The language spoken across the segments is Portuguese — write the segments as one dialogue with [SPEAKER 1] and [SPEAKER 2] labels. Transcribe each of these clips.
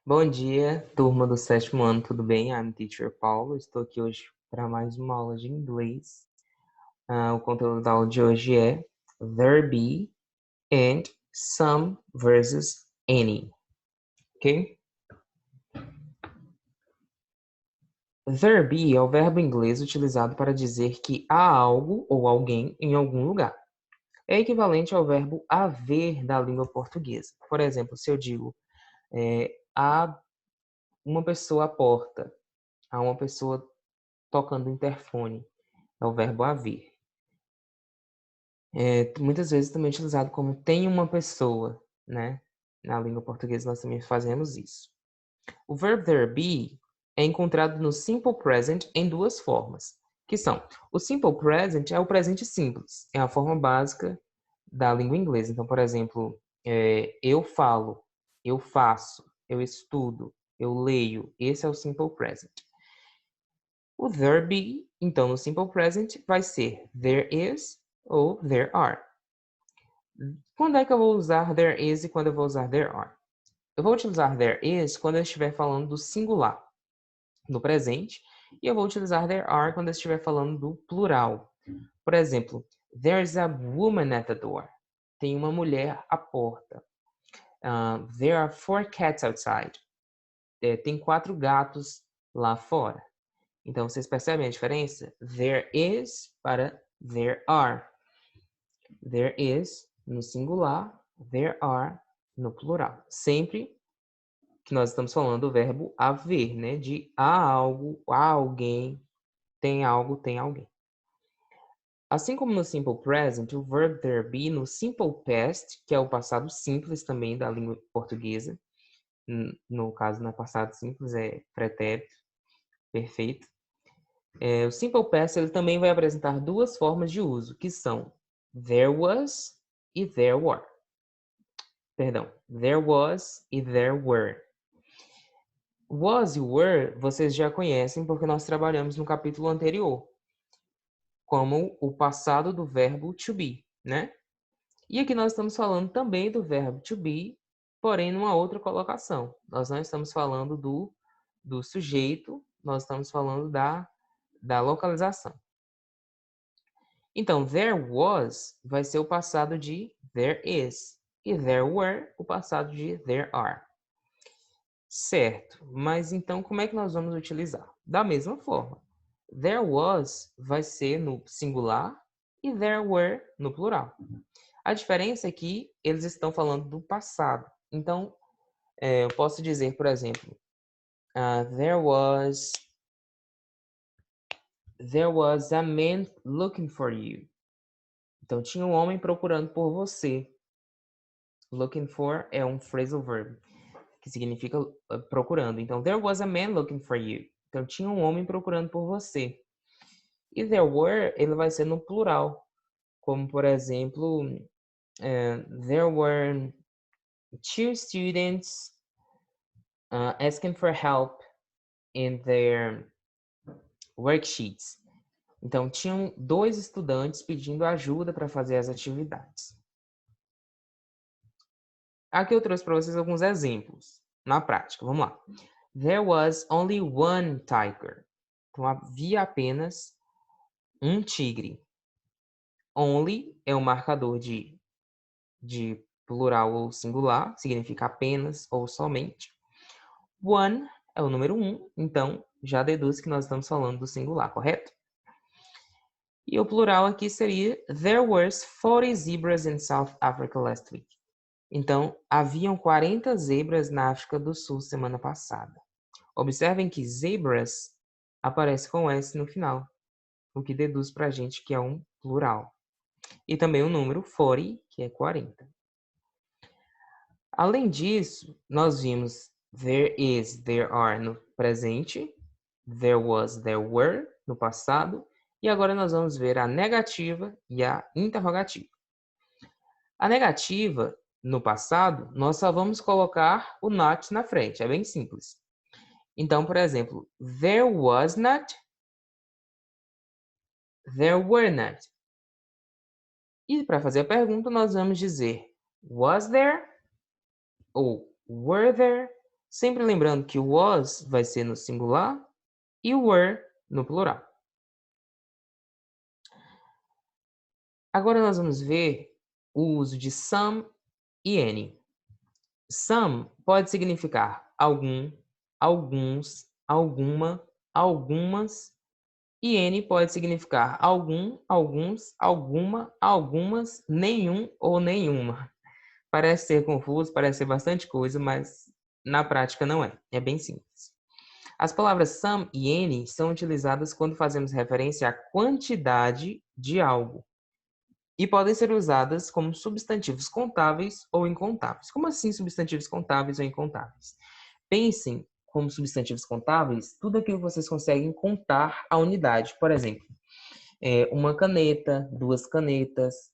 [SPEAKER 1] Bom dia, turma do sétimo ano, tudo bem? I'm Teacher Paulo, estou aqui hoje para mais uma aula de inglês. O conteúdo da aula de hoje é there be and some versus any, ok? There be é o verbo inglês utilizado para dizer que há algo ou alguém em algum lugar. É equivalente ao verbo haver da língua portuguesa. Por exemplo, se eu digo há uma pessoa à porta, há uma pessoa tocando o interfone, é o verbo haver. Muitas vezes também utilizado como tem uma pessoa, né? Na língua portuguesa nós também fazemos isso. O verbo there be é encontrado no simple present em duas formas, que são: o simple present é o presente simples, é a forma básica da língua inglesa. Então, por exemplo, eu falo, eu faço, eu estudo, eu leio. Esse é o simple present. O there be, então, no simple present vai ser there is ou there are. Quando é que eu vou usar there is e quando eu vou usar there are? Eu vou utilizar there is quando eu estiver falando do singular, no presente, e eu vou utilizar there are quando eu estiver falando do plural. Por exemplo, there's a woman at the door. Tem uma mulher à porta. There are 4 cats outside. Tem 4 gatos lá fora. Então, vocês percebem a diferença? There is para there are. There is no singular, there are no plural. Sempre que nós estamos falando do verbo haver, né? De há algo, há alguém, tem algo, tem alguém. Assim como no simple present, o verbo there be no simple past, que é o passado simples também da língua portuguesa. No caso, não é passado simples, é pretérito perfeito. O simple past ele também vai apresentar duas formas de uso, que são there was e there were. Perdão, there was e there were. Was e were vocês já conhecem porque nós trabalhamos no capítulo anterior, como o passado do verbo to be, né? E aqui nós estamos falando também do verbo to be, porém numa outra colocação. Nós não estamos falando do sujeito, nós estamos falando da localização. Então, there was vai ser o passado de there is. E there were, o passado de there are. Certo, mas então como é que nós vamos utilizar? Da mesma forma. There was vai ser no singular e there were no plural. A diferença é que eles estão falando do passado. Então, eu posso dizer, por exemplo, there was a man looking for you. Então, tinha um homem procurando por você. Looking for é um phrasal verb, que significa procurando. Então, there was a man looking for you. Então, tinha um homem procurando por você. E there were, ele vai ser no plural. Como, por exemplo, there were 2 students asking for help in their worksheets. Então, tinham 2 estudantes pedindo ajuda para fazer as atividades. Aqui eu trouxe para vocês alguns exemplos na prática. Vamos lá. There was only one tiger. Então, havia apenas um tigre. Only é um marcador de plural ou singular, significa apenas ou somente. One é o número 1, então já deduz que nós estamos falando do singular, correto? E o plural aqui seria There were 40 zebras in South Africa last week. Então, haviam 40 zebras na África do Sul semana passada. Observem que zebras aparece com S no final, o que deduz para a gente que é um plural. E também o número 40, que é 40. Além disso, nós vimos there is, there are no presente, there was, there were no passado, e agora nós vamos ver a negativa e a interrogativa. A negativa, no passado, nós só vamos colocar o not na frente, é bem simples. Então, por exemplo, there was not, there were not. E para fazer a pergunta, nós vamos dizer was there ou were there Sempre lembrando que o was vai ser no singular e o were no plural. Agora nós vamos ver o uso de some e any. Some pode significar algum, alguns, alguma, algumas, e any pode significar algum, alguns, alguma, algumas, nenhum ou nenhuma. Parece ser confuso, parece ser bastante coisa, mas na prática não é. É bem simples. As palavras some e any são utilizadas quando fazemos referência à quantidade de algo e podem ser usadas como substantivos contáveis ou incontáveis. Como assim substantivos contáveis ou incontáveis? Pensem como substantivos contáveis tudo aquilo que vocês conseguem contar a unidade. Por exemplo, uma caneta, duas canetas,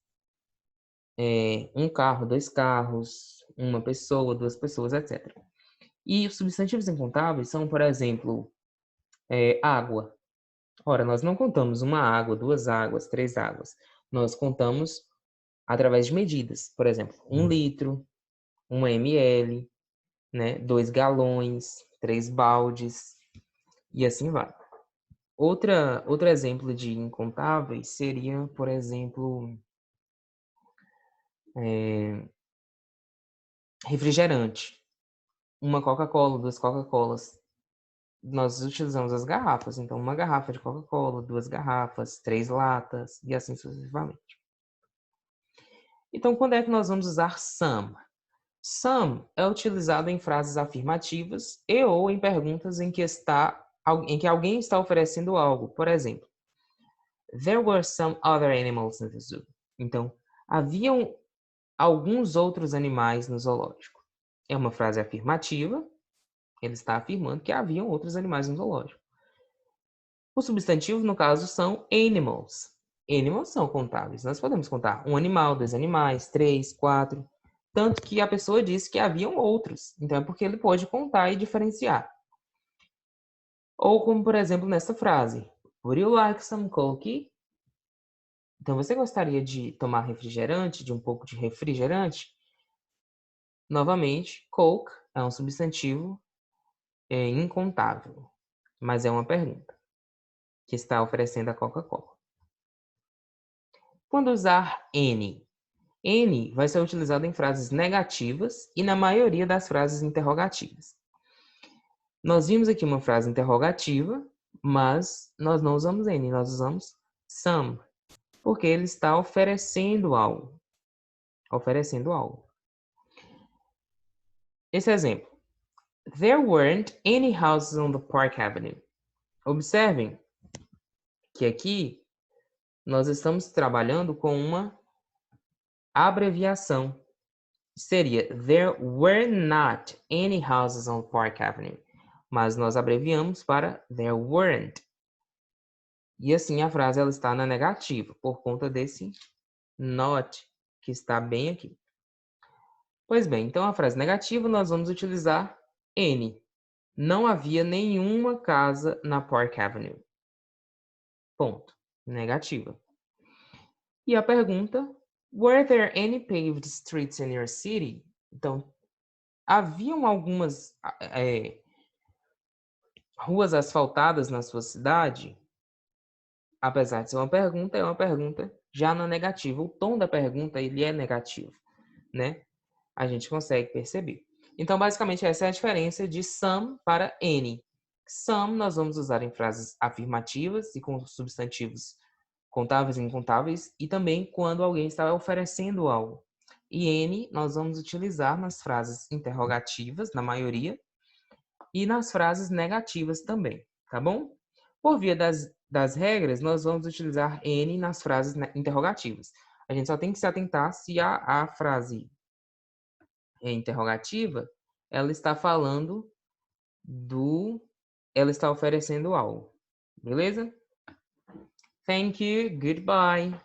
[SPEAKER 1] um carro, dois carros, uma pessoa, duas pessoas, etc. E os substantivos incontáveis são, por exemplo, água. Ora, nós não contamos uma água, duas águas, três águas. Nós contamos através de medidas. Por exemplo, 1 litro, 1 ml, né? 2 galões, 3 baldes, e assim vai. Outro exemplo de incontáveis seria, por exemplo, refrigerante. Uma Coca-Cola, duas Coca-Colas. Nós utilizamos as garrafas. Então, uma garrafa de Coca-Cola, duas garrafas, 3 latas, e assim sucessivamente. Então, quando é que nós vamos usar some? Some é utilizado em frases afirmativas e ou em perguntas em que alguém está oferecendo algo. Por exemplo, there were some other animals in the zoo. Então, haviam alguns outros animais no zoológico. É uma frase afirmativa. Ele está afirmando que haviam outros animais no zoológico. Os substantivos, no caso, são animals. Animals são contáveis. Nós podemos contar um animal, dois animais, 3, 4. Tanto que a pessoa disse que haviam outros. Então, é porque ele pode contar e diferenciar. Ou como, por exemplo, nessa frase. Would you like some Coke? Então, você gostaria de tomar refrigerante, de um pouco de refrigerante? Novamente, Coke é um substantivo incontável. Mas é uma pergunta que está oferecendo a Coca-Cola. Quando usar any? Any vai ser utilizado em frases negativas e na maioria das frases interrogativas. Nós vimos aqui uma frase interrogativa, mas nós não usamos any, nós usamos some, porque ele está oferecendo algo. Oferecendo algo. Esse exemplo. There weren't any houses on the Park Avenue. Observem que aqui nós estamos trabalhando com uma abreviação. Seria There were not any houses on Park Avenue. Mas nós abreviamos para There weren't. E assim a frase ela está na negativa, por conta desse not, que está bem aqui. Pois bem, então a frase negativa nós vamos utilizar any. Não havia nenhuma casa na Park Avenue. Ponto. Negativa. E a pergunta, were there any paved streets in your city? Então, haviam algumas ruas asfaltadas na sua cidade? Apesar de ser uma pergunta, é uma pergunta já na negativa. O tom da pergunta ele é negativo, né? A gente consegue perceber. Então, basicamente, essa é a diferença de some para any. Some nós vamos usar em frases afirmativas e com substantivos contáveis e incontáveis, e também quando alguém está oferecendo algo. E any nós vamos utilizar nas frases interrogativas, na maioria, e nas frases negativas também, tá bom? Por via das regras, nós vamos utilizar any nas frases interrogativas. A gente só tem que se atentar se a frase interrogativa, ela está falando ela está oferecendo algo. Beleza? Thank you. Goodbye.